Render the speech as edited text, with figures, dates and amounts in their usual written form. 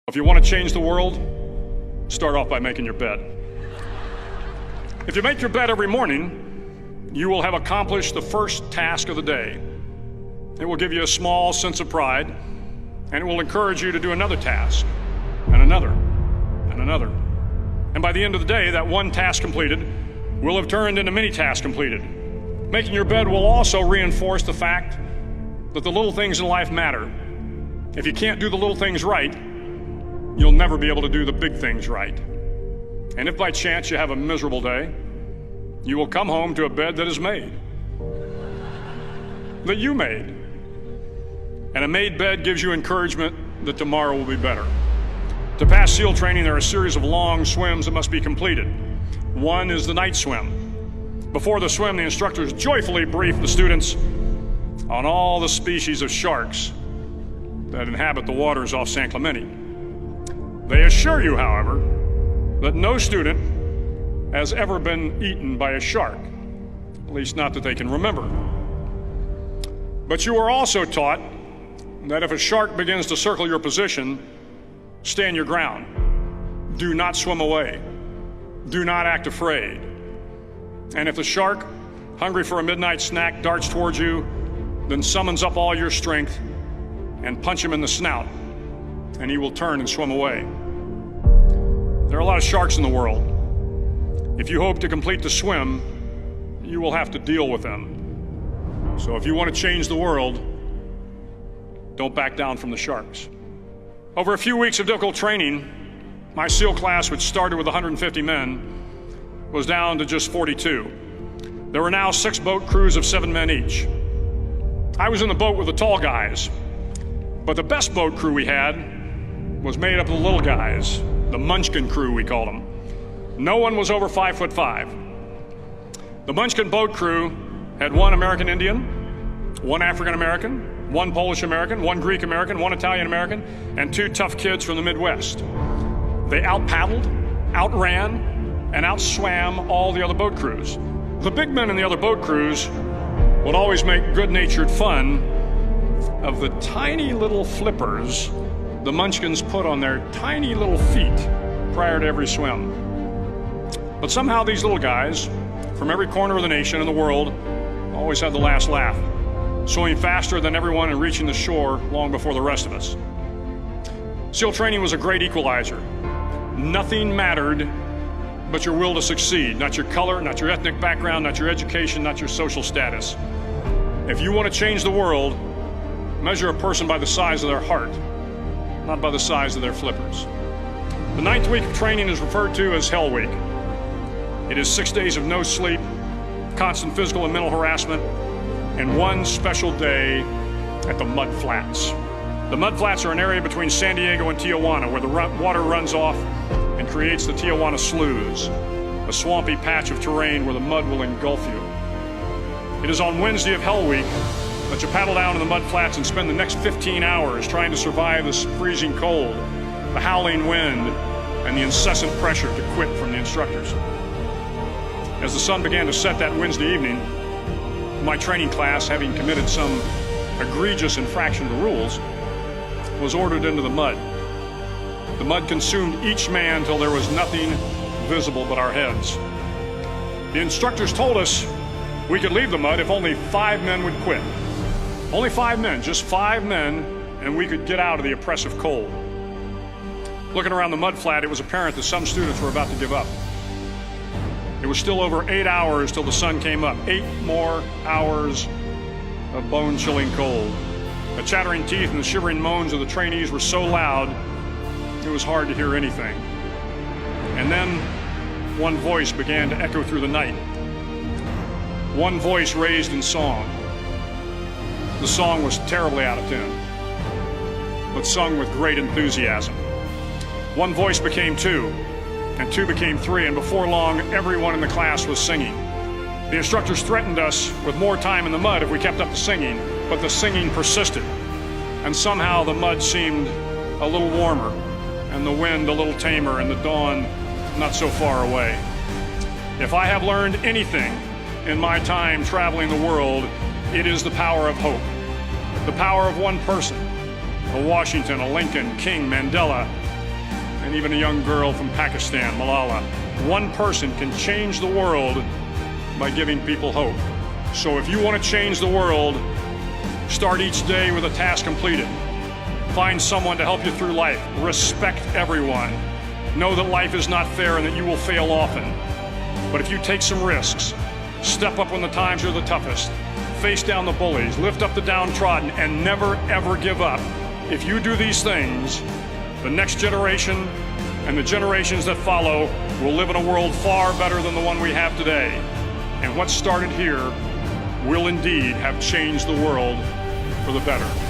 If you want to change the world, start off by making your bed. If you make your bed every morning, you will have accomplished the first task of the day. It will give you a small sense of pride, and it will encourage you to do another task, and another, and another. And by the end of the day, that one task completed will have turned into many tasks completed. Making your bed will also reinforce the fact that the little things in life matter. If you can't do the little things right, you'll never be able to do the big things right. And if by chance you have a miserable day, you will come home to a bed that is made, that you made. And a made bed gives you encouragement that tomorrow will be better. To pass SEAL training, there are a series of long swims that must be completed. One is the night swim. Before the swim, the instructors joyfully brief the students on all the species of sharks that inhabit the waters off San Clemente. They assure you, however, that no student has ever been eaten by a shark, at least not that they can remember. But you are also taught that if a shark begins to circle your position, stand your ground. Do not swim away. Do not act afraid. And if the shark, hungry for a midnight snack, darts towards you, then summons up all your strength and punch him in the snout, and he will turn and swim away. There are a lot of sharks in the world. If you hope to complete the swim, you will have to deal with them. So if you want to change the world, don't back down from the sharks. Over a few weeks of difficult training, my SEAL class, which started with 150 men, was down to just 42. There were now 6 boat crews of 7 men each. I was in the boat with the tall guys, but the best boat crew we had was made up of the little guys, the Munchkin crew, we called them. No one was over 5'5". The Munchkin boat crew had 1 American Indian, 1 African American, 1 Polish American, 1 Greek American, 1 Italian American, and 2 tough kids from the Midwest. They out-paddled, outran, and outswam all the other boat crews. The big men in the other boat crews would always make good-natured fun of the tiny little flippers the Munchkins put on their tiny little feet prior to every swim. But somehow these little guys from every corner of the nation and the world always had the last laugh, swimming faster than everyone and reaching the shore long before the rest of us. SEAL training was a great equalizer. Nothing mattered but your will to succeed, not your color, not your ethnic background, not your education, not your social status. If you want to change the world, measure a person by the size of their heart, not by the size of their flippers. The 9th week of training is referred to as Hell Week. It is 6 days of no sleep, constant physical and mental harassment, and 1 special day at the Mud Flats. The Mud Flats are an area between San Diego and Tijuana where the water runs off and creates the Tijuana Sloughs, a swampy patch of terrain where the mud will engulf you. It is on Wednesday of Hell Week that you paddle down to the Mud Flats and spend the next 15 hours trying to survive this freezing cold, the howling wind, and the incessant pressure to quit from the instructors. As the sun began to set that Wednesday evening, my training class, having committed some egregious infraction to rules, was ordered into the mud. The mud consumed each man till there was nothing visible but our heads. The instructors told us we could leave the mud if only 5 men would quit. Only 5 men, just 5 men, and we could get out of the oppressive cold. Looking around the mud flat, it was apparent that some students were about to give up. It was still over 8 hours till the sun came up. 8 more hours of bone-chilling cold. The chattering teeth and the shivering moans of the trainees were so loud, it was hard to hear anything. And then one voice began to echo through the night. One voice raised in song. The song was terribly out of tune, but sung with great enthusiasm. One voice became 2, and 2 became 3, and before long, everyone in the class was singing. The instructors threatened us with more time in the mud if we kept up the singing, but the singing persisted, and somehow the mud seemed a little warmer, and the wind a little tamer, and the dawn not so far away. If I have learned anything in my time traveling the world, it is the power of hope, the power of one person, a Washington, a Lincoln, King, Mandela, and even a young girl from Pakistan, Malala. One person can change the world by giving people hope. So if you want to change the world, start each day with a task completed. Find someone to help you through life. Respect everyone. Know that life is not fair and that you will fail often. But if you take some risks, step up when the times are the toughest, face down the bullies, lift up the downtrodden, and never ever give up. If you do these things, the next generation and the generations that follow will live in a world far better than the one we have today. And what started here will indeed have changed the world for the better.